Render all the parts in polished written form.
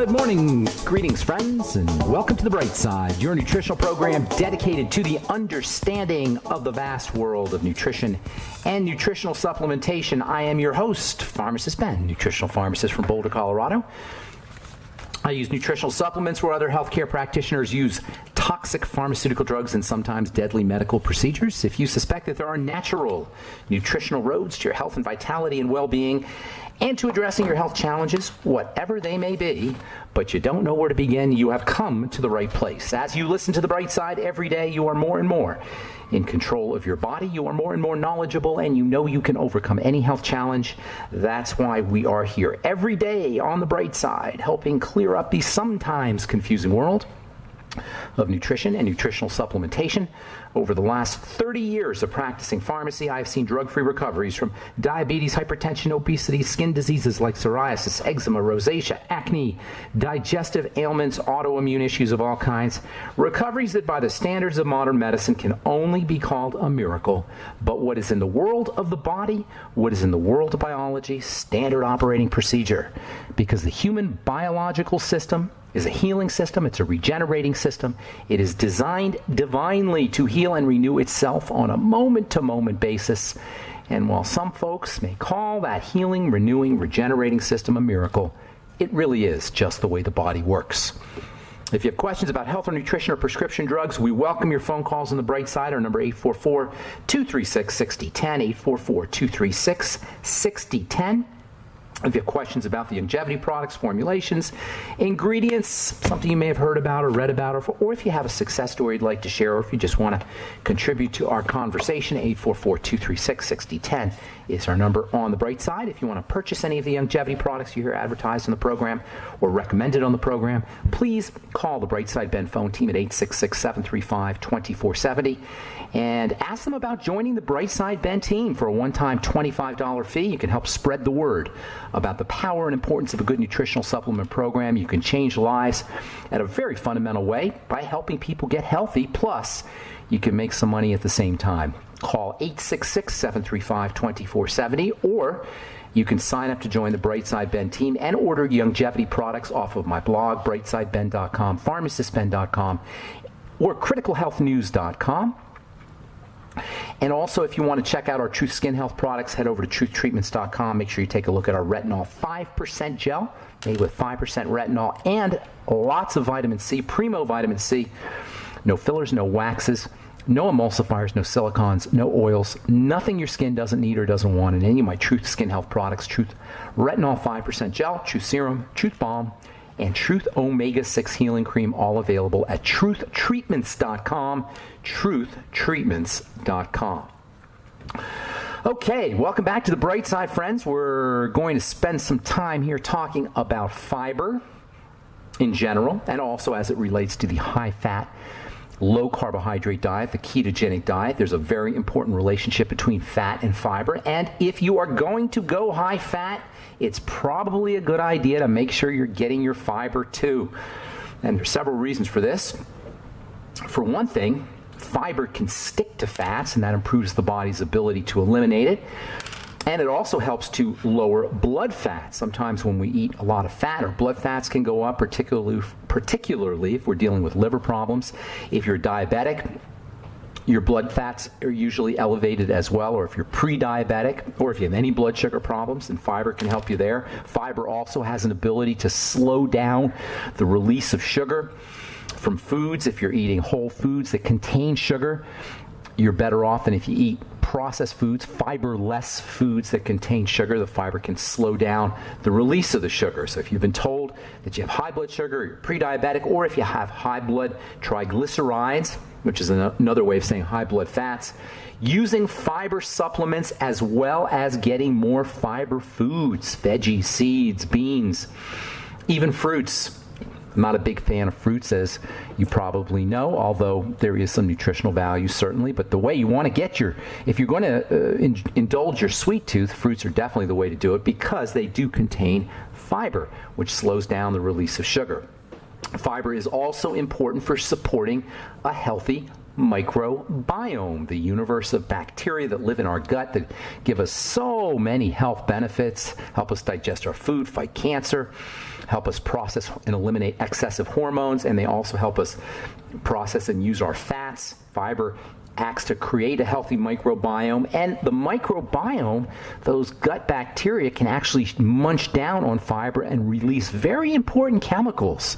Good morning, greetings friends, and welcome to The Bright Side, your nutritional program dedicated to the understanding of the vast world of nutrition and nutritional supplementation. I am your host, Pharmacist Ben, nutritional pharmacist from Boulder, Colorado. I use nutritional supplements where other healthcare practitioners use toxic pharmaceutical drugs and sometimes deadly medical procedures. If you suspect that there are natural nutritional roads to your health and vitality and well-being and to addressing your health challenges, whatever they may be, but you don't know where to begin, you have come to the right place. As you listen to The Bright Side every day, you are more and more in control of your body. You are more and more knowledgeable, and you know you can overcome any health challenge. That's why we are here every day on The Bright Side, helping clear up the sometimes confusing world of nutrition and nutritional supplementation. Over the last 30 years of practicing pharmacy, I've seen drug-free recoveries from diabetes, hypertension, obesity, skin diseases like psoriasis, eczema, rosacea, acne, digestive ailments, autoimmune issues of all kinds. Recoveries that by the standards of modern medicine can only be called a miracle. But what is in the world of the body, what is in the world of biology, standard operating procedure. Because the human biological system is a healing system. It's a regenerating system. It is designed divinely to heal and renew itself on a moment-to-moment basis. And while some folks may call that healing, renewing, regenerating system a miracle, it really is just the way the body works. If you have questions about health or nutrition or prescription drugs, we welcome your phone calls on The Bright Side. Our number 844-236-6010, 844-236-6010. If you have questions about the longevity products, formulations, ingredients, something you may have heard about or read about, or if you have a success story you'd like to share, or if you just want to contribute to our conversation, 844-236-6010 is our number on The Bright Side. If you want to purchase any of the longevity products you hear advertised on the program or recommended on the program, please call the Bright Side Ben phone team at 866-735-2470 and ask them about joining the Bright Side Ben team for a one-time $25 fee. You can help spread the word about the power and importance of a good nutritional supplement program. You can change lives at a very fundamental way by helping people get healthy, plus you can make some money at the same time. Call 866-735-2470, or you can sign up to join the Brightside Ben team and order longevity products off of my blog, brightsideben.com, pharmacistben.com, or criticalhealthnews.com. And also, if you want to check out our Truth Skin Health products, head over to truthtreatments.com. Make sure you take a look at our retinol 5% gel made with 5% retinol and lots of vitamin C, primo vitamin C. No fillers, no waxes, no emulsifiers, no silicons, no oils, nothing your skin doesn't need or doesn't want in any of my Truth Skin Health products. Truth Retinol 5% gel, Truth Serum, Truth Balm, and Truth Omega-6 Healing Cream, all available at truthtreatments.com, truthtreatments.com. Okay, welcome back to The Bright Side, friends. We're going to spend some time here talking about fiber in general, and also as it relates to the high-fat, low-carbohydrate diet, the ketogenic diet. There's a very important relationship between fat and fiber, and if you are going to go high-fat, it's probably a good idea to make sure you're getting your fiber too. And there's several reasons for this. For one thing, fiber can stick to fats, and that improves the body's ability to eliminate it. And it also helps to lower blood fat. Sometimes when we eat a lot of fat, our blood fats can go up, particularly if we're dealing with liver problems. If you're diabetic, your blood fats are usually elevated as well, or if you're pre-diabetic, or if you have any blood sugar problems, then fiber can help you there. Fiber also has an ability to slow down the release of sugar from foods. If you're eating whole foods that contain sugar, you're better off than if you eat processed foods, fiber-less foods that contain sugar. The fiber can slow down the release of the sugar. So if you've been told that you have high blood sugar, you're pre-diabetic, or if you have high blood triglycerides, which is another way of saying high blood fats, using fiber supplements as well as getting more fiber foods, veggies, seeds, beans, even fruits. I'm not a big fan of fruits, as you probably know, although there is some nutritional value, certainly. But the way you want to get if you're going to indulge your sweet tooth, fruits are definitely the way to do it, because they do contain fiber, which slows down the release of sugar. Fiber is also important for supporting a healthy microbiome, the universe of bacteria that live in our gut that give us so many health benefits, help us digest our food, fight cancer, help us process and eliminate excessive hormones, and they also help us process and use our fats. Fiber acts to create a healthy microbiome, and the microbiome, those gut bacteria, can actually munch down on fiber and release very important chemicals.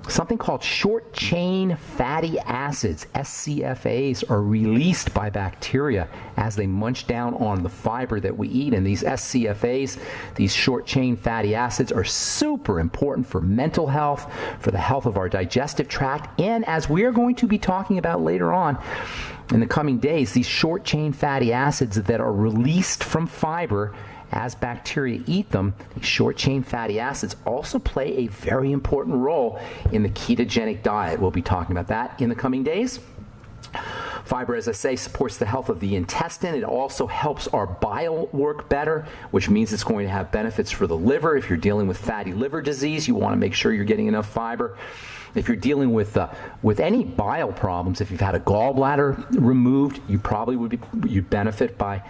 Something called short-chain fatty acids, SCFAs, are released by bacteria as they munch down on the fiber that we eat. And these SCFAs, these short-chain fatty acids, are super important for mental health, for the health of our digestive tract, and as we are going to be talking about later on in the coming days, these short-chain fatty acids that are released from fiber as bacteria eat them, these short-chain fatty acids also play a very important role in the ketogenic diet. We'll be talking about that in the coming days. Fiber, as I say, supports the health of the intestine. It also helps our bile work better, which means it's going to have benefits for the liver. If you're dealing with fatty liver disease, you want to make sure you're getting enough fiber. If you're dealing with any bile problems, if you've had a gallbladder removed, you probably would benefit by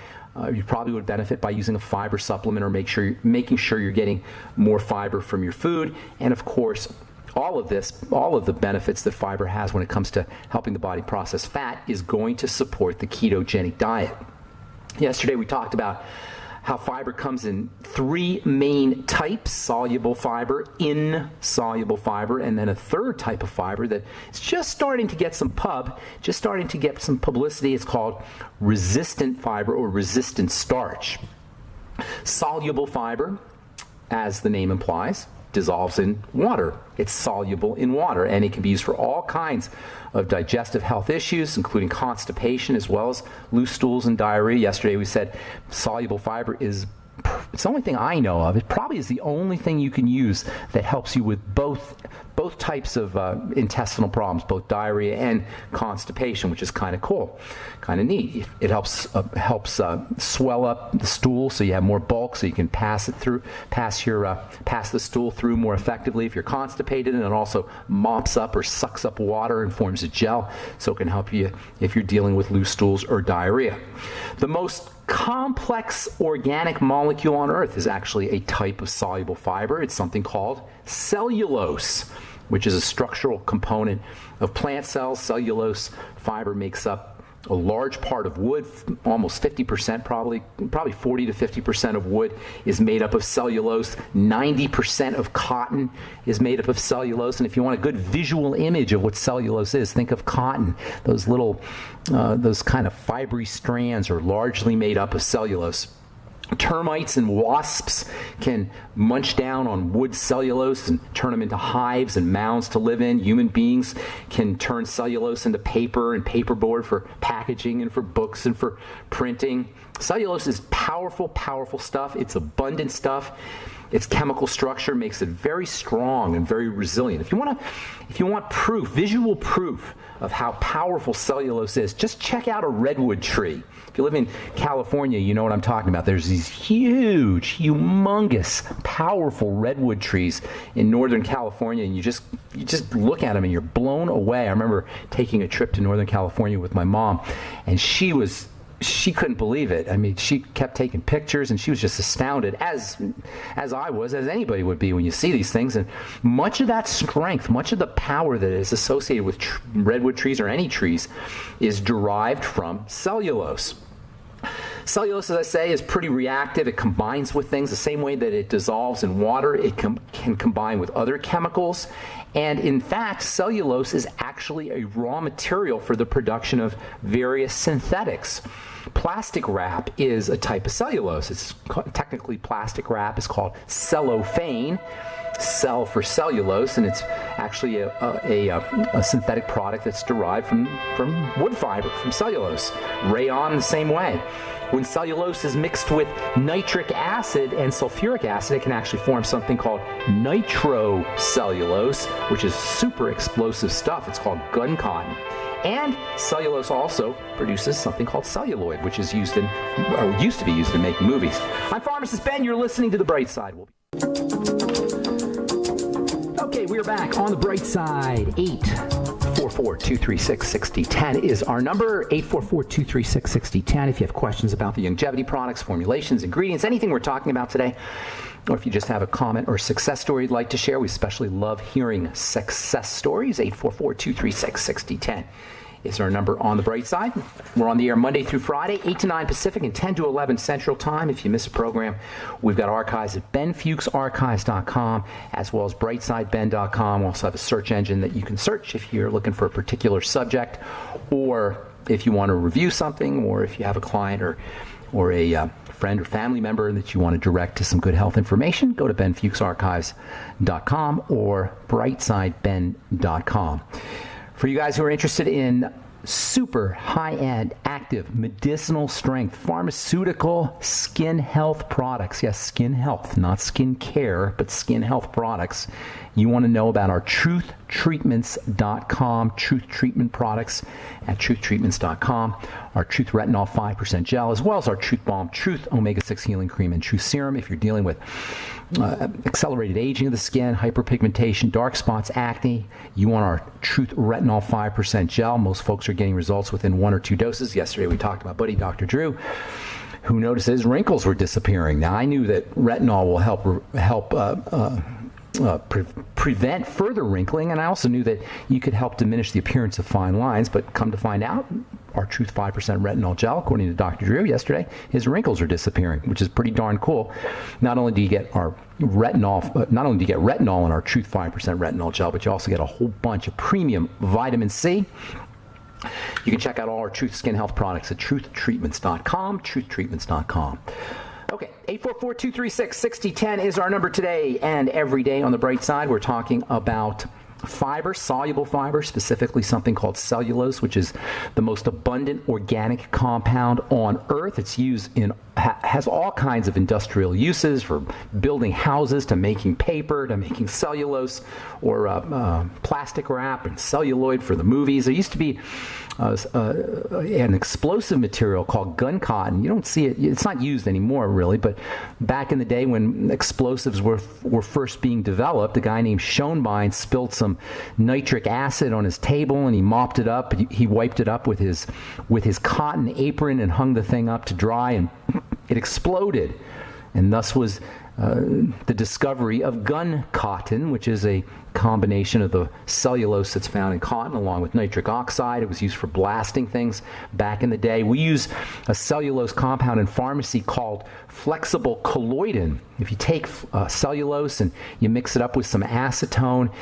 using a fiber supplement, or making sure you're getting more fiber from your food. And of course, all of the benefits that fiber has when it comes to helping the body process fat is going to support the ketogenic diet. Yesterday we talked about how fiber comes in three main types: soluble fiber, insoluble fiber, and then a third type of fiber that is just starting to get some publicity. It's called resistant fiber or resistant starch. Soluble fiber, as the name implies, dissolves in water. It's soluble in water, and it can be used for all kinds of digestive health issues, including constipation as well as loose stools and diarrhea. Yesterday we said soluble fiber it's the only thing I know of. It probably is the only thing you can use that helps you with both types of intestinal problems, both diarrhea and constipation, which is kind of cool, kind of neat. It helps swell up the stool so you have more bulk, so you can pass the stool through more effectively if you're constipated, and it also mops up or sucks up water and forms a gel, so it can help you if you're dealing with loose stools or diarrhea. The most complex organic molecule on Earth is actually a type of soluble fiber. It's something called cellulose, which is a structural component of plant cells. Cellulose fiber makes up a large part of wood, almost 50%, probably 40 to 50% of wood is made up of cellulose. 90% of cotton is made up of cellulose. And if you want a good visual image of what cellulose is, think of cotton. Those kind of fibery strands are largely made up of cellulose. Termites and wasps can munch down on wood cellulose and turn them into hives and mounds to live in. Human beings can turn cellulose into paper and paperboard for packaging and for books and for printing. Cellulose is powerful, powerful stuff. It's abundant stuff. Its chemical structure makes it very strong and very resilient. If you want proof, visual proof of how powerful cellulose is, just check out a redwood tree. If you live in California, you know what I'm talking about. There's these huge, humongous, powerful redwood trees in Northern California, and you just look at them and you're blown away. I remember taking a trip to Northern California with my mom, and she couldn't believe it. I mean, she kept taking pictures, and she was just astounded, as I was, as anybody would be when you see these things. And much of that strength, much of the power that is associated with redwood trees or any trees is derived from cellulose. Cellulose, as I say, is pretty reactive. It combines with things the same way that it dissolves in water. It can combine with other chemicals. And in fact, cellulose is actually a raw material for the production of various synthetics. Plastic wrap is a type of cellulose. It's technically plastic wrap is called cellophane, cell for cellulose, and it's actually a synthetic product that's derived from wood fiber, from cellulose. Rayon the same way. When cellulose is mixed with nitric acid and sulfuric acid, it can actually form something called nitrocellulose, which is super explosive stuff. It's called gun cotton. And cellulose also produces something called celluloid, which is used to be used in making movies. I'm Pharmacist Ben. You're listening to The Bright Side. Okay, we're back on The Bright Side. 8:14 844-236-6010 is our number, 844-236-6010. If you have questions about the longevity products, formulations, ingredients, anything we're talking about today, or if you just have a comment or success story you'd like to share, we especially love hearing success stories. 844-236-6010 is our number on the bright side. We're on the air Monday through Friday, 8 to 9 Pacific and 10 to 11 Central Time. If you miss a program, we've got archives at benfuchsarchives.com as well as brightsideben.com. We also have a search engine that you can search if you're looking for a particular subject, or if you want to review something, or if you have a client or a friend or family member that you want to direct to some good health information, go to benfuchsarchives.com or brightsideben.com. For you guys who are interested in super high-end, active, medicinal strength, pharmaceutical skin health products. Yes, skin health, not skin care, but skin health products. You want to know about our truthtreatments.com, Truth Treatment products at truthtreatments.com, our Truth Retinol 5% gel, as well as our Truth Balm, Truth Omega-6 Healing Cream, and Truth Serum if you're dealing with accelerated aging of the skin, hyperpigmentation, dark spots, acne. You want our Truth Retinol 5% gel. Most folks are getting results within 1 or 2 doses. Yesterday we talked about Buddy Dr. Drew, who noticed his wrinkles were disappearing. Now, I knew that retinol will help prevent further wrinkling, and I also knew that you could help diminish the appearance of fine lines, but come to find out, our Truth 5% retinol gel, according to Dr. Drew yesterday, his wrinkles are disappearing, which is pretty darn cool. Not only do you get our retinol, not only do you get retinol in our Truth 5% retinol gel, but you also get a whole bunch of premium vitamin C. You can check out all our Truth Skin Health products at truthtreatments.com, truthtreatments.com. Okay, 844-236-6010 is our number today and every day. On the bright side, we're talking about fiber, soluble fiber, specifically something called cellulose, which is the most abundant organic compound on Earth. It's used in, has all kinds of industrial uses, for building houses, to making paper, to making cellulose or plastic wrap, and celluloid for the movies. There used to be an explosive material called gun cotton. You don't see it, it's not used anymore really, but back in the day when explosives were first being developed, a guy named Schoenbein spilled some nitric acid on his table and he mopped it up. He wiped it up with his cotton apron and hung the thing up to dry, and it exploded. And thus was the discovery of gun cotton, which is a combination of the cellulose that's found in cotton along with nitric oxide. It was used for blasting things back in the day. We use a cellulose compound in pharmacy called flexible colloidin. If you take cellulose and you mix it up with some acetone,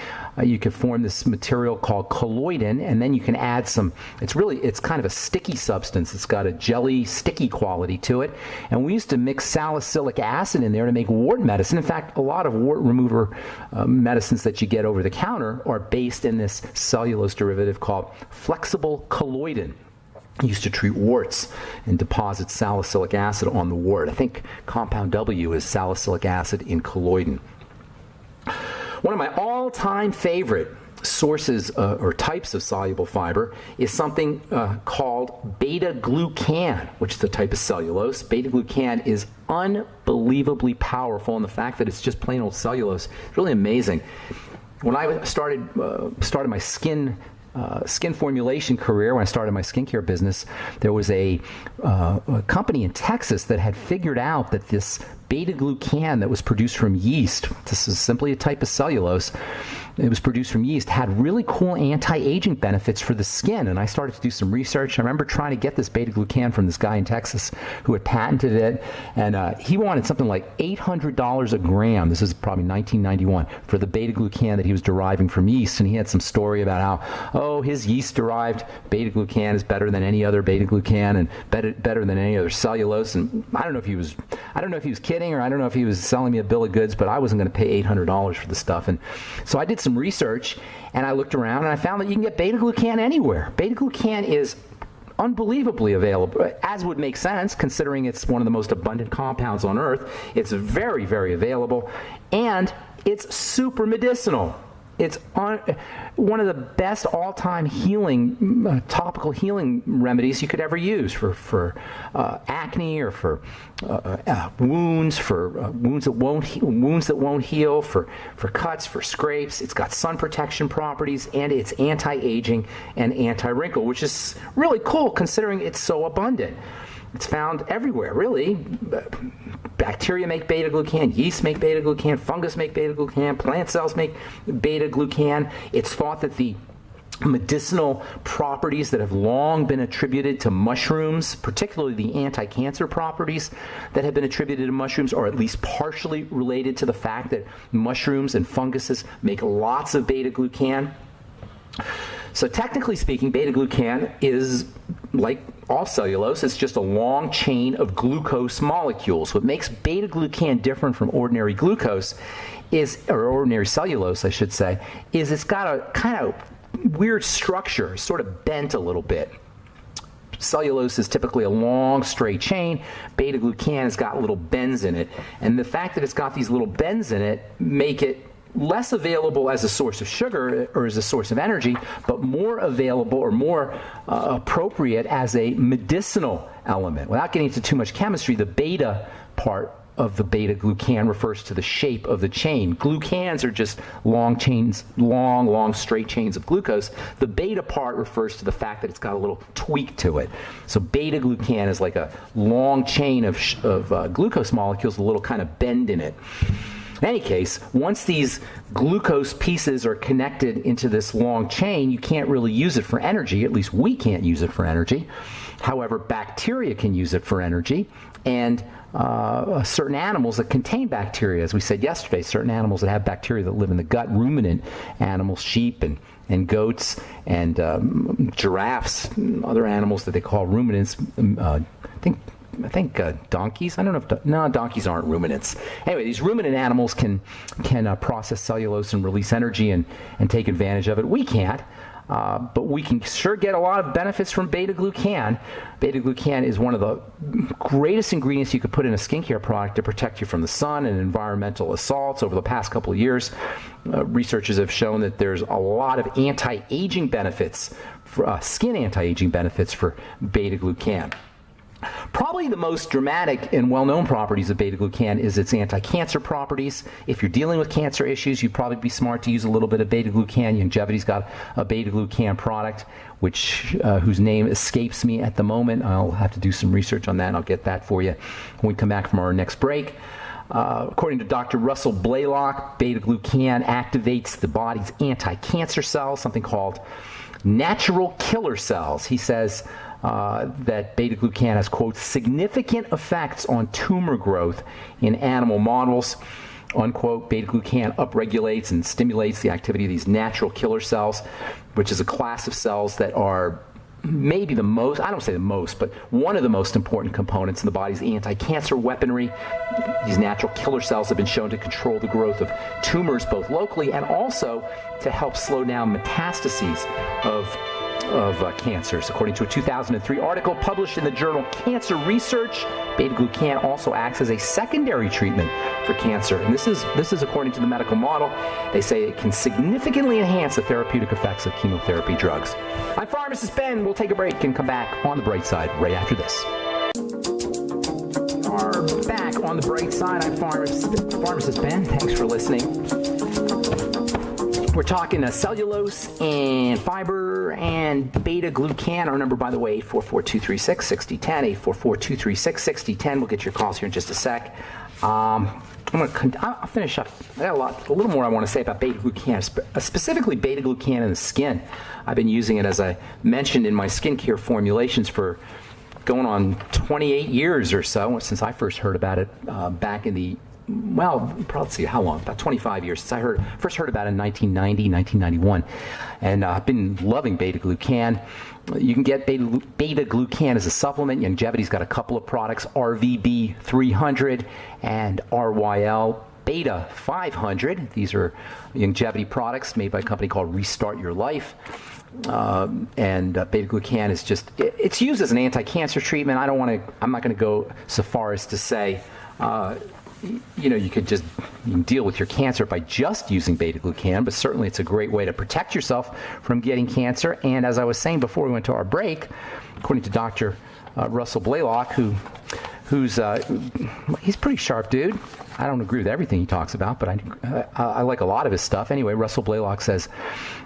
you can form this material called colloidin, and then you can add some, it's kind of a sticky substance. It's got a jelly, sticky quality to it. And we used to mix salicylic acid in there to make wart medicine. In fact, a lot of wart remover medicines that you get over the counter are based in this cellulose derivative called flexible colloidin. Used to treat warts and deposit salicylic acid on the wart. I think compound W is salicylic acid in colloidin. One of my all-time favorite sources or types of soluble fiber is something called beta-glucan, which is a type of cellulose. Beta-glucan is unbelievably powerful, and the fact that it's just plain old cellulose is really amazing. When I started my skin formulation career, when I started my skincare business, there was a company in Texas that had figured out that this beta-glucan that was produced from yeast, this is simply a type of cellulose, it was produced from yeast, had really cool anti-aging benefits for the skin. And I started to do some research. I remember trying to get this beta-glucan from this guy in Texas who had patented it, and he wanted something like $800 a gram. This is probably 1991 for the beta-glucan that he was deriving from yeast. And he had some story about how, his yeast-derived beta-glucan is better than any other beta-glucan and better than any other cellulose. And I don't know if he was kidding, or I don't know if he was selling me a bill of goods, but I wasn't going to pay $800 for the stuff. And so I did some research, and I looked around, and I found that you can get beta-glucan anywhere. Beta-glucan is unbelievably available, as would make sense considering it's one of the most abundant compounds on Earth. It's very, very available, and it's super medicinal. It's one of the best all-time healing, topical healing remedies you could ever use for acne or for wounds, wounds that won't heal, for cuts, for scrapes. It's got sun protection properties, and it's anti-aging and anti-wrinkle, which is really cool considering it's so abundant. It's found everywhere, really. Bacteria make beta-glucan, yeast make beta-glucan, fungus make beta-glucan, plant cells make beta-glucan. It's thought that the medicinal properties that have long been attributed to mushrooms, particularly the anti-cancer properties that have been attributed to mushrooms, are at least partially related to the fact that mushrooms and funguses make lots of beta-glucan. So technically speaking, beta-glucan is like all cellulose. It's just a long chain of glucose molecules. What makes beta-glucan different from ordinary glucose or ordinary cellulose, I should say, is it's got a kind of weird structure, sort of bent a little bit. Cellulose is typically a long, straight chain. Beta-glucan has got little bends in it. And the fact that it's got these little bends in it make it less available as a source of sugar or as a source of energy, but more available or more appropriate as a medicinal element. Without getting into too much chemistry, the beta part of the beta-glucan refers to the shape of the chain. Glucans are just long chains, long, straight chains of glucose. The beta part refers to the fact that it's got a little tweak to it. So beta-glucan is like a long chain of glucose molecules with a little kind of bend in it. In any case, once these glucose pieces are connected into this long chain, you can't really use it for energy. At least we can't use it for energy. However, bacteria can use it for energy, and certain animals that contain bacteria, as we said yesterday, certain animals that have bacteria that live in the gut, ruminant animals, sheep and goats and giraffes, other animals that they call ruminants. I think donkeys. I don't know if donkeys aren't ruminants. Anyway, these ruminant animals can process cellulose and release energy and take advantage of it. We can't, but we can sure get a lot of benefits from beta-glucan. Beta-glucan is one of the greatest ingredients you could put in a skincare product to protect you from the sun and environmental assaults. Over the past couple of years, researchers have shown that there's a lot of anti-aging benefits, skin anti-aging benefits for beta-glucan. Probably the most dramatic and well-known properties of beta-glucan is its anti-cancer properties. If you're dealing with cancer issues, you'd probably be smart to use a little bit of beta-glucan. Longevity's got a beta-glucan product, whose name escapes me at the moment. I'll have to do some research on that, and I'll get that for you when we come back from our next break. According to Dr. Russell Blaylock, beta-glucan activates the body's anti-cancer cells, something called natural killer cells. He says that beta-glucan has, quote, significant effects on tumor growth in animal models, unquote. Beta-glucan upregulates and stimulates the activity of these natural killer cells, which is a class of cells that are maybe the most, I don't say the most, but one of the most important components in the body's anti-cancer weaponry. These natural killer cells have been shown to control the growth of tumors both locally and also to help slow down metastases of cancers. According to a 2003 article published in the journal Cancer Research, beta-glucan also acts as a secondary treatment for cancer. And this is according to the medical model. They say it can significantly enhance the therapeutic effects of chemotherapy drugs. I'm Pharmacist Ben. We'll take a break and come back on the bright side right after this. We are back on the bright side. I'm Pharmacist Ben. Thanks for listening. We're talking cellulose and fiber and beta-glucan. Our number, by the way, 844-236-6010, 844-236-6010. We'll get your calls here in just a sec. I'll finish up. I got a little more I want to say about beta-glucan, specifically beta-glucan in the skin. I've been using it, as I mentioned, in my skincare formulations for going on 28 years or so, since I first heard about it back in the probably see how long, about 25 years since I first heard about it in 1990, 1991. And I've been loving beta-glucan. You can get beta-glucan as a supplement. Longevity's got a couple of products, RVB 300 and RYL Beta 500. These are Longevity products made by a company called Restart Your Life. And beta-glucan is it's used as an anti-cancer treatment. I'm not going to go so far as to say you can deal with your cancer by just using beta-glucan, but certainly it's a great way to protect yourself from getting cancer. And as I was saying before we went to our break, according to Dr. Russell Blaylock, who's he's a pretty sharp dude. I don't agree with everything he talks about, but I like a lot of his stuff. Anyway, Russell Blaylock says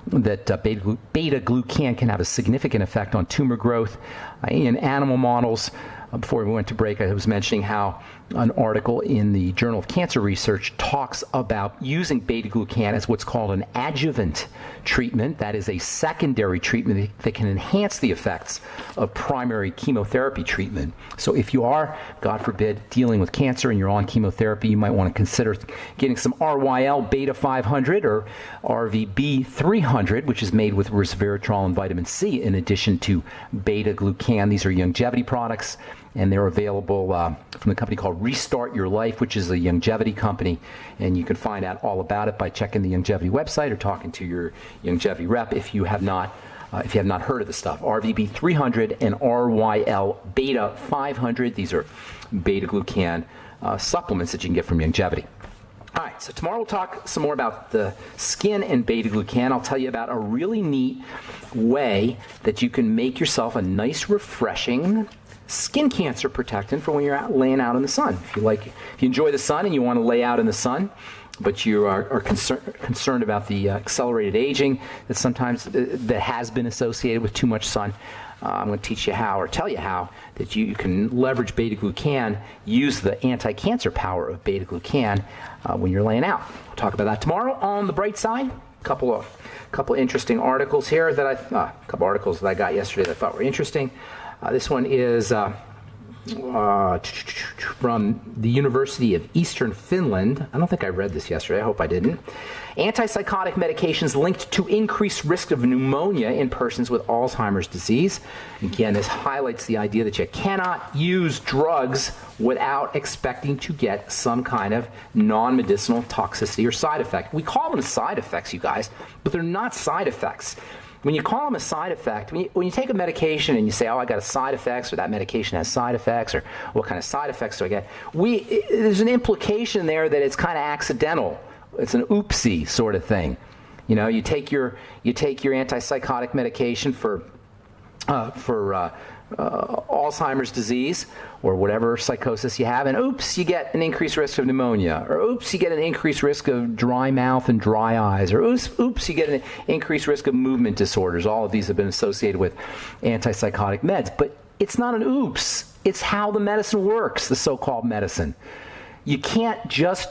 that beta-glucan can have a significant effect on tumor growth in animal models. Before we went to break, I was mentioning how an article in the Journal of Cancer Research talks about using beta-glucan as what's called an adjuvant treatment. That is a secondary treatment that can enhance the effects of primary chemotherapy treatment. So if you are, God forbid, dealing with cancer and you're on chemotherapy, you might want to consider getting some RYL beta 500 or RVB 300, which is made with resveratrol and vitamin C in addition to beta-glucan. These are longevity products, and they're available from the company called Restart Your Life, which is a longevity company, and you can find out all about it by checking the longevity website or talking to your longevity rep if you have not heard of the stuff. RVB 300 and RYL beta 500. These are beta-glucan supplements that you can get from longevity. All right, so tomorrow we'll talk some more about the skin and beta-glucan. I'll tell you about a really neat way that you can make yourself a nice, refreshing skin cancer protectant for when you're laying out in the sun. If you enjoy the sun and you want to lay out in the sun, but you are concerned about the accelerated aging that sometimes that has been associated with too much sun, I'm going to teach you how, or tell you how, that you can leverage beta-glucan, use the anti-cancer power of beta-glucan when you're laying out. We'll talk about that tomorrow on the bright side. A couple of interesting articles here that a couple articles that I got yesterday that I thought were interesting. This one is from the University of Eastern Finland. I don't think I read this yesterday. I hope I didn't. Antipsychotic medications linked to increased risk of pneumonia in persons with Alzheimer's disease. Again, this highlights the idea that you cannot use drugs without expecting to get some kind of non-medicinal toxicity or side effect. We call them side effects, you guys, but they're not side effects. When you call them a side effect, when you take a medication and you say, I got a side effects, or that medication has side effects, or what kind of side effects do I get, there's an implication there that it's kind of accidental. It's an oopsie sort of thing. You take your antipsychotic medication for Alzheimer's disease or whatever psychosis you have, and oops, you get an increased risk of pneumonia, or oops, you get an increased risk of dry mouth and dry eyes, or oops, you get an increased risk of movement disorders. All of these have been associated with antipsychotic meds, but it's not an oops. It's how the medicine works, the so-called medicine. You can't just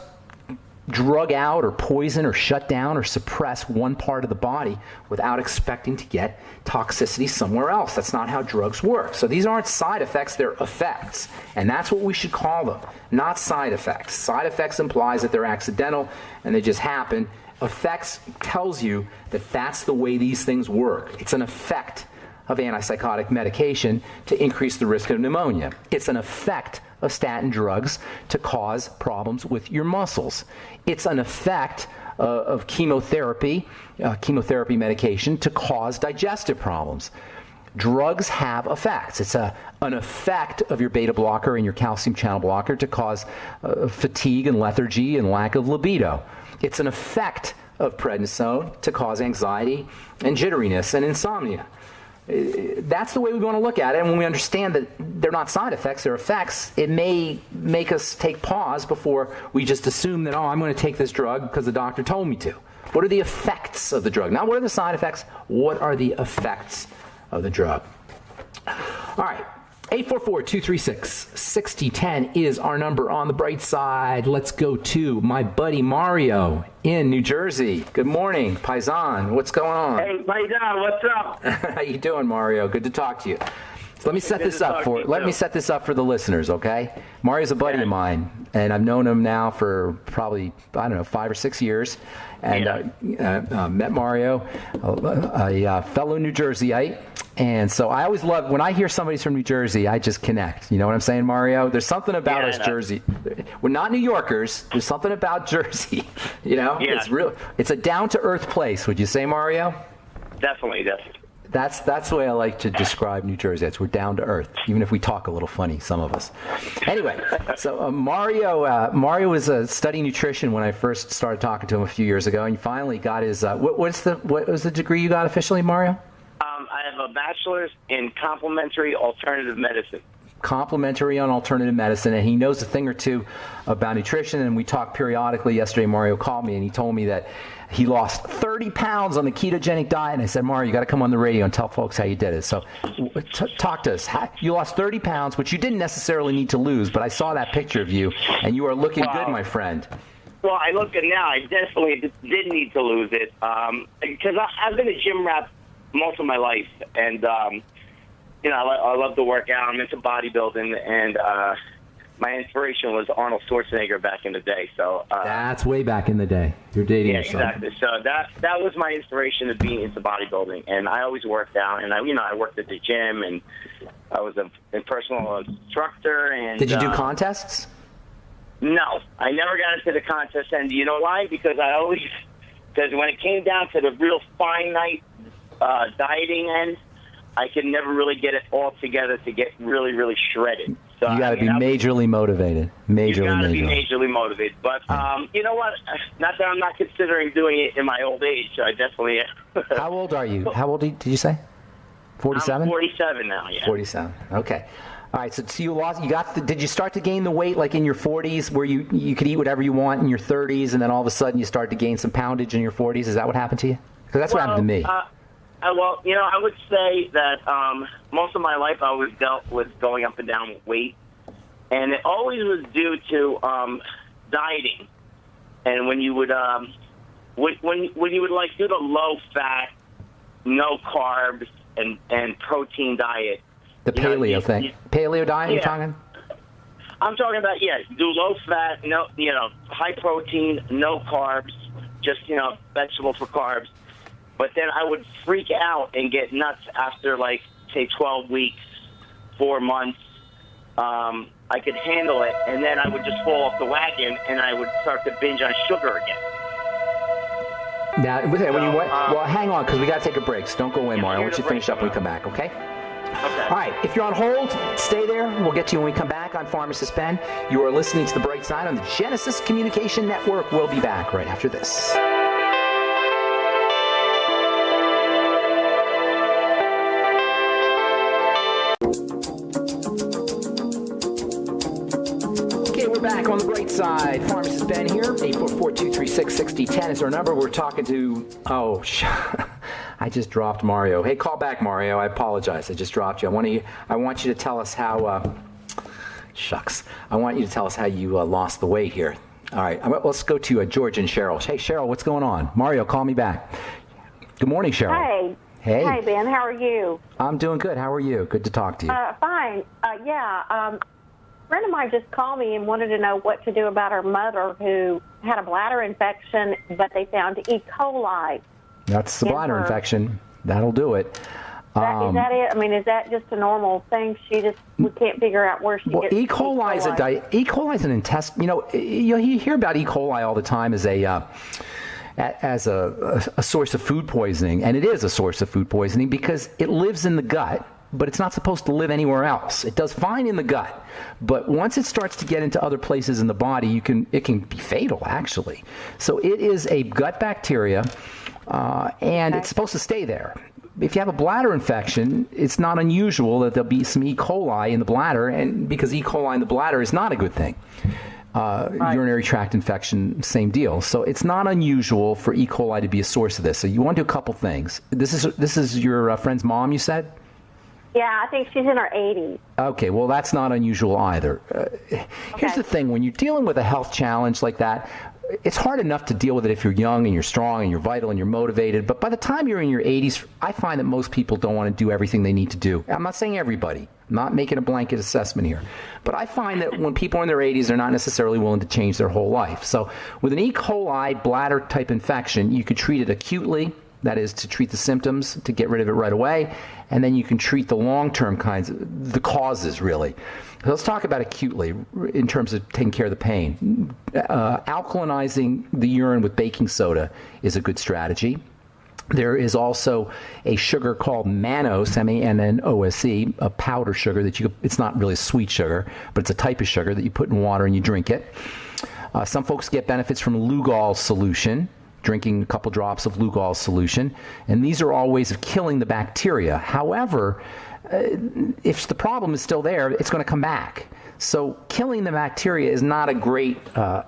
drug out or poison or shut down or suppress one part of the body without expecting to get toxicity somewhere else. That's not how drugs work. So these aren't side effects, they're effects. And that's what we should call them, not side effects. Side effects implies that they're accidental and they just happen. Effects tells you that that's the way these things work. It's an effect of antipsychotic medication to increase the risk of pneumonia. It's an effect of statin drugs to cause problems with your muscles. It's an effect of chemotherapy medication to cause digestive problems. Drugs have effects. It's an effect of your beta blocker and your calcium channel blocker to cause fatigue and lethargy and lack of libido. It's an effect of prednisone to cause anxiety and jitteriness and insomnia. That's the way we want to look at it. And when we understand that they're not side effects, they're effects, it may make us take pause before we just assume that, I'm going to take this drug because the doctor told me to. What are the effects of the drug? Not what are the side effects, what are the effects of the drug? All right. 844-236-6010 is our number on the bright side. Let's go to my buddy Mario in New Jersey. Good morning, Paisan. What's going on? Hey, Paisan, what's up? How you doing, Mario? Good to talk to you. So let me set this up for the listeners, okay? Mario's a buddy of mine, and I've known him now for probably 5 or 6 years. And met Mario, a fellow New Jerseyite. And so I always love, when I hear somebody's from New Jersey, I just connect. You know what I'm saying, Mario? There's something about us Jersey. We're not New Yorkers. There's something about Jersey. It's real. It's a down-to-earth place, would you say, Mario? Definitely. That's the way I like to describe New Jersey. We're down to earth, even if we talk a little funny, some of us. Anyway, so Mario was studying nutrition when I first started talking to him a few years ago, and he finally got his. What was the degree you got officially, Mario? I have a bachelor's in complementary alternative medicine. Complementary on alternative medicine, and he knows a thing or two about nutrition, and we talked periodically. Yesterday Mario called me and he told me that he lost 30 pounds on the ketogenic diet, and I said, Mario, you got to come on the radio and tell folks how you did it. So talk to us. You lost 30 pounds, which you didn't necessarily need to lose, but I saw that picture of you and you are looking good, my friend. Well, I look good now. I definitely did need to lose it because I've been a gym rat most of my life, and I love to work out. I'm into bodybuilding, and my inspiration was Arnold Schwarzenegger back in the day. So that's way back in the day. You're dating yourself. Exactly. So that was my inspiration of being into bodybuilding, and I always worked out, and I worked at the gym, and I was a personal instructor. And did you do contests? No, I never got into the contest, and you know why? Because when it came down to the real finite dieting end, I could never really get it all together to get really, really shredded. So you got to be majorly motivated. You got to be majorly motivated. But you know what? Not that I'm not considering doing it in my old age. I definitely am. How old are you? How old did you say? 47? I'm 47 now. Yeah. 47. Okay. All right. So you lost. Did you start to gain the weight like in your 40s, where you could eat whatever you want in your 30s, and then all of a sudden you start to gain some poundage in your 40s? Is that what happened to you? Because that's what happened to me. Well, I would say that most of my life I was dealt with going up and down with weight, and it always was due to dieting. And when you would when you would like do the low fat, no carbs and protein diet, the paleo thing, paleo diet. You're talking? I'm talking about do low fat, no high protein, no carbs, just vegetable for carbs. But then I would freak out and get nuts after, say, 12 weeks, 4 months. I could handle it, and then I would just fall off the wagon, and I would start to binge on sugar again. Now, well, hang on, because we got to take a break. So don't go away, Mario. I want you to finish up when we come back, okay? Okay. All right. If you're on hold, stay there. We'll get to you when we come back. I'm Pharmacist Ben. You are listening to The Bright Side on the Genesis Communication Network. We'll be back right after this. Back on the bright side, Pharmacist Ben here. 844-236-6010 is our number. We're talking to, I just dropped Mario. Hey, call back, Mario. I apologize. I just dropped you. I want you to tell us how, I want you to tell us how you lost the weight here. All right, let's go to George and Cheryl. Hey, Cheryl, what's going on? Mario, call me back. Good morning, Cheryl. Hey. Hi, Ben. How are you? I'm doing good. How are you? Good to talk to you. Fine. A friend of mine just called me and wanted to know what to do about her mother who had a bladder infection, but they found E. coli. That's the bladder infection. That'll do it. Is that it? I mean, is that just a normal thing? We can't figure out where she gets E. coli. E. coli is an intestine. You hear about E. coli all the time as a source of food poisoning, and it is a source of food poisoning because it lives in the gut. But it's not supposed to live anywhere else. It does fine in the gut, but once it starts to get into other places in the body, it can be fatal, actually. So it is a gut bacteria, and it's supposed to stay there. If you have a bladder infection, it's not unusual that there'll be some E. coli in the bladder, and because E. coli in the bladder is not a good thing. Urinary tract infection, same deal. So it's not unusual for E. coli to be a source of this. So you want to do a couple things. This is your friend's mom, you said? Yeah, I think she's in her 80s. Okay, well, that's not unusual either. Here's the thing. When you're dealing with a health challenge like that, it's hard enough to deal with it if you're young and you're strong and you're vital and you're motivated. But by the time you're in your 80s, I find that most people don't want to do everything they need to do. I'm not saying everybody. I'm not making a blanket assessment here. But I find that when people are in their 80s, they're not necessarily willing to change their whole life. So with an E. coli bladder-type infection, you could treat it acutely. That is, to treat the symptoms, to get rid of it right away, and then you can treat the long-term kinds, the causes, really. So let's talk about acutely in terms of taking care of the pain. Alkalinizing the urine with baking soda is a good strategy. There is also a sugar called mannose, M-A-N-N-O-S-E, a powder sugar that it's not really a sweet sugar, but it's a type of sugar that you put in water and you drink it. Some folks get benefits from Lugol solution, drinking a couple drops of Lugol solution, and these are all ways of killing the bacteria. However, if the problem is still there, it's going to come back. So killing the bacteria is not a great,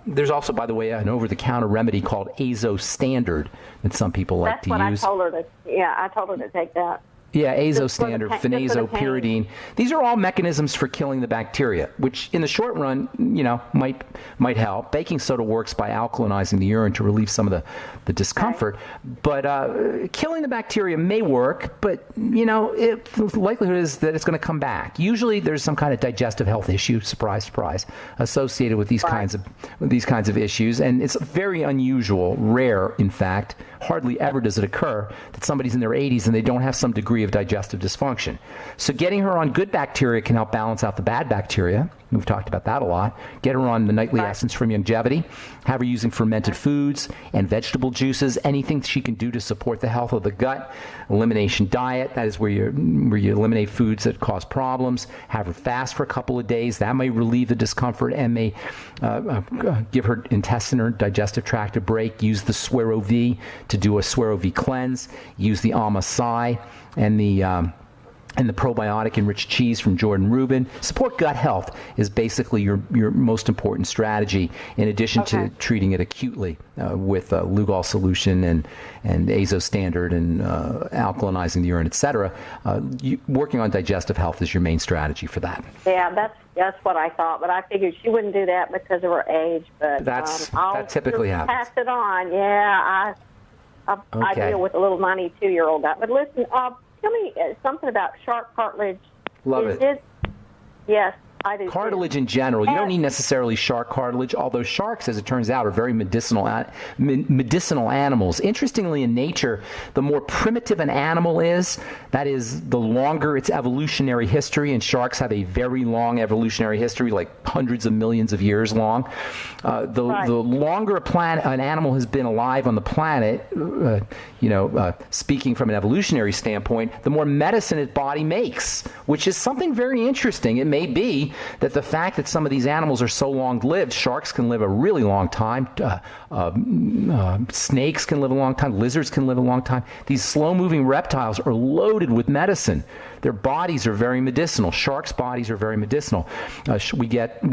there's also, by the way, an over-the-counter remedy called Azo Standard that some people like to use. That's what I told her I told her to take that. Yeah, Azo Standard, phenazopyridine. These are all mechanisms for killing the bacteria, which in the short run, might help. Baking soda works by alkalinizing the urine to relieve some of the discomfort. Right. But killing the bacteria may work, but the likelihood is that it's going to come back. Usually, there's some kind of digestive health issue, surprise, surprise, associated with these kinds of issues, and it's very unusual, rare, in fact. Hardly ever does it occur that somebody's in their 80s and they don't have some degree of digestive dysfunction. So getting her on good bacteria can help balance out the bad bacteria. We've talked about that a lot. Get her on the nightly essence from Longevity. Have her using fermented foods and vegetable juices, anything she can do to support the health of the gut. Elimination diet, that is where you eliminate foods that cause problems. Have her fast for a couple of days. That may relieve the discomfort and may give her intestine or digestive tract a break. Use the Swero V to do a Swero V cleanse. Use the Amasai and the probiotic-enriched cheese from Jordan Rubin. Support gut health is basically your most important strategy, in addition to treating it acutely with Lugol solution and Azo Standard and alkalinizing the urine, etc. Working on digestive health is your main strategy for that. Yeah, that's what I thought, but I figured she wouldn't do that because of her age. But that typically happens. Pass it on. Yeah, I deal with a little 92-year-old guy. But listen, tell me something about shark cartilage. Love it. Yes, I do. Cartilage in general. You don't need necessarily shark cartilage, although sharks, as it turns out, are very medicinal animals. Interestingly, in nature, the more primitive an animal is, that is, the longer its evolutionary history, and sharks have a very long evolutionary history, like hundreds of millions of years long. The longer an animal has been alive on the planet, speaking from an evolutionary standpoint, the more medicine its body makes, which is something very interesting. It may be that the fact that some of these animals are so long-lived, sharks can live a really long time, snakes can live a long time, lizards can live a long time. These slow-moving reptiles are loaded with medicine. Their bodies are very medicinal. Sharks' bodies are very medicinal. We get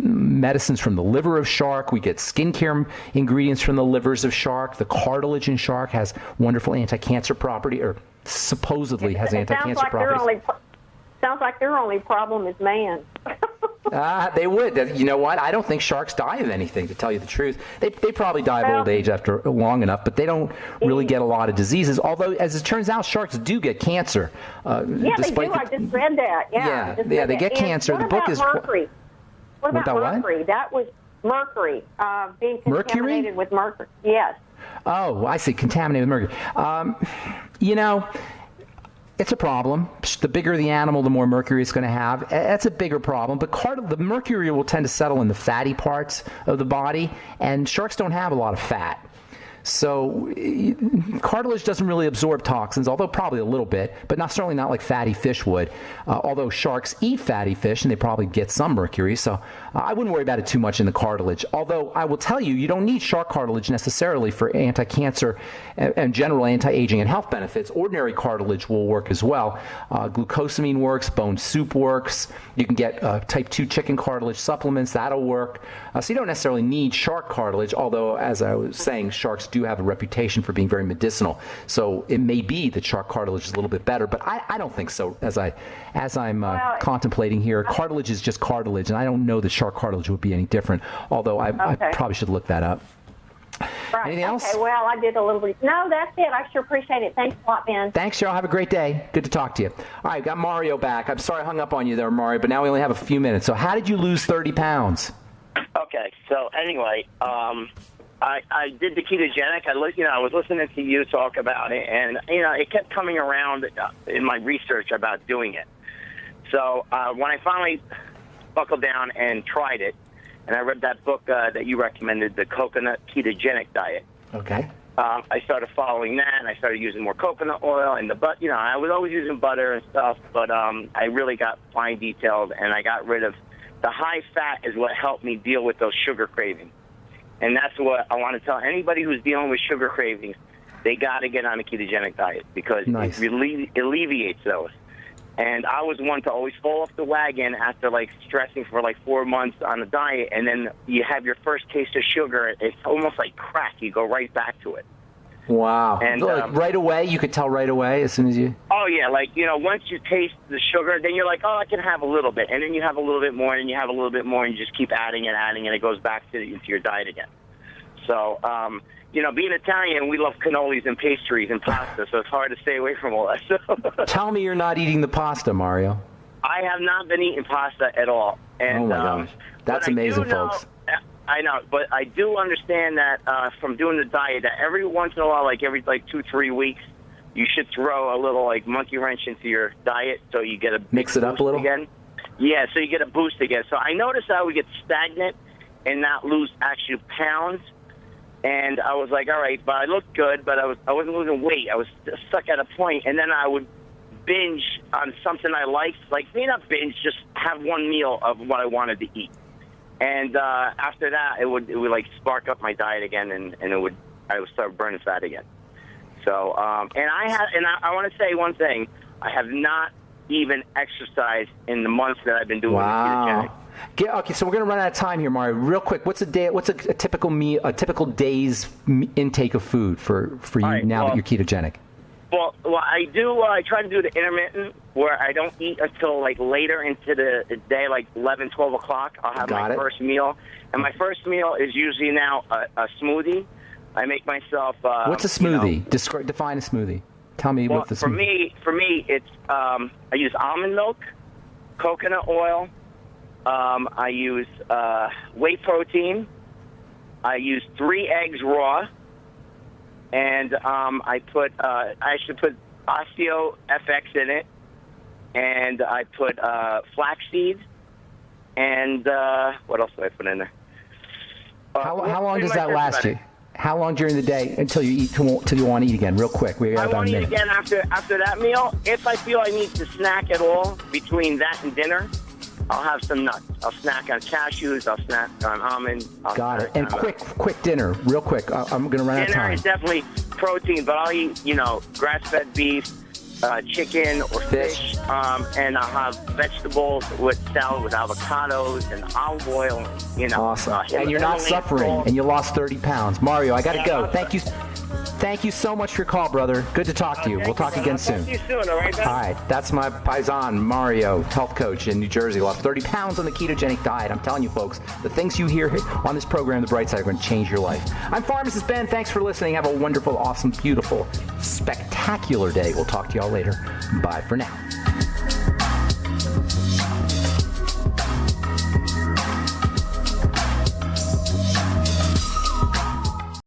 medicines from the liver of shark. We get skincare ingredients from the livers of shark. The cartilage in shark has wonderful anti-cancer property, or supposedly has anti-cancer properties. Sounds like their only problem is man. They would. You know what? I don't think sharks die of anything, to tell you the truth. They probably die of old age after long enough, but they don't really get a lot of diseases. Although, as it turns out, sharks do get cancer. Yeah, they do. I just read that. Yeah, they get cancer. The book is mercury. What about mercury? What? That was mercury, being contaminated with mercury. Yes. Oh, I see. Contaminated with mercury. It's a problem. The bigger the animal, the more mercury it's going to have. That's a bigger problem. But the mercury will tend to settle in the fatty parts of the body, and sharks don't have a lot of fat. So cartilage doesn't really absorb toxins, although probably a little bit, but certainly not like fatty fish would. Although sharks eat fatty fish, and they probably get some mercury, so I wouldn't worry about it too much in the cartilage. Although I will tell you, you don't need shark cartilage necessarily for anti-cancer and general anti-aging and health benefits. Ordinary cartilage will work as well. Glucosamine works, bone soup works. You can get type 2 chicken cartilage supplements. That'll work. So you don't necessarily need shark cartilage, although, as I was saying, sharks do have a reputation for being very medicinal. So it may be that shark cartilage is a little bit better, but I don't think so. As I'm contemplating here, cartilage is just cartilage, and I don't know that shark cartilage would be any different, although I probably should look that up. Right. Anything else? Okay, well, I did a little bit. No, that's it. I sure appreciate it. Thanks a lot, Ben. Thanks, Cheryl. Have a great day. Good to talk to you. All right, got Mario back. I'm sorry I hung up on you there, Mario, but now we only have a few minutes. So how did you lose 30 pounds? Okay, so anyway, I did the ketogenic. I was listening to you talk about it, and it kept coming around in my research about doing it. So when I finally buckled down and tried it, and I read that book that you recommended, the Coconut Ketogenic Diet. Okay. I started following that, and I started using more coconut oil and I was always using butter and stuff, but I really got fine detailed, and I got rid of the high fat is what helped me deal with those sugar cravings. And that's what I want to tell anybody who's dealing with sugar cravings. They got to get on a ketogenic diet because it alleviates those. And I was one to always fall off the wagon after stressing for 4 months on a diet, and then you have your first taste of sugar. It's almost like crack. You go right back to it. Wow. And right away, you could tell right away as soon as you... Oh, yeah. Once you taste the sugar, then you're like, oh, I can have a little bit. And then you have a little bit more, and you have a little bit more, and you just keep adding it, and it goes back into your diet again. So, being Italian, we love cannolis and pastries and pasta, so it's hard to stay away from all that. Tell me you're not eating the pasta, Mario. I have not been eating pasta at all. And, oh, my gosh. That's amazing, folks. I know, but I do understand that from doing the diet that every once in a while, every 2-3 weeks, you should throw a little monkey wrench into your diet so you get a mix it up a little again. Yeah, so you get a boost again. So I noticed I would get stagnant and not lose actual pounds. And I was like, all right, but I looked good, but I wasn't losing weight. I was stuck at a point, and then I would binge on something I liked. Maybe not binge, just have one meal of what I wanted to eat. And after that, it would spark up my diet again, and I would start burning fat again. So I want to say one thing: I have not even exercised in the months that I've been doing ketogenic. Okay, so we're going to run out of time here, Mario. Real quick, what's a typical meal, a typical day's intake of food for you that you're ketogenic? Well, I do. I try to do the intermittent, where I don't eat until later into the day, 11, 12 o'clock. I'll have my first meal, and my first meal is usually now a smoothie. I make myself. What's a smoothie? Define a smoothie. Tell me what the smoothie. For me, it's I use almond milk, coconut oil. I use whey protein. I use 3 eggs raw. And I should put Osteo FX in it, and I put flaxseed, and what else do I put in there? How long does that last you? How long during the day until you eat till you want to eat again? Real quick, I want to eat again after that meal. If I feel I need to snack at all between that and dinner, I'll have some nuts. I'll snack on cashews. I'll snack on almonds. Got it. And quick dinner, real quick. I'm going to run out of time. Dinner is definitely protein, but I'll eat, grass-fed beef, chicken or fish, and I'll have vegetables with salad with avocados and olive oil. Awesome. And you're not suffering, and you lost 30 pounds. Mario, I got to go. Thank you so much for your call, brother. Good to talk to you. We'll talk again soon. Talk to you soon, all right, Ben? All right. That's my paisan, Mario, health coach in New Jersey. Lost 30 pounds on the ketogenic diet. I'm telling you, folks, the things you hear on this program, The Bright Side, are going to change your life. I'm Pharmacist Ben. Thanks for listening. Have a wonderful, awesome, beautiful, spectacular day. We'll talk to you all later. Bye for now.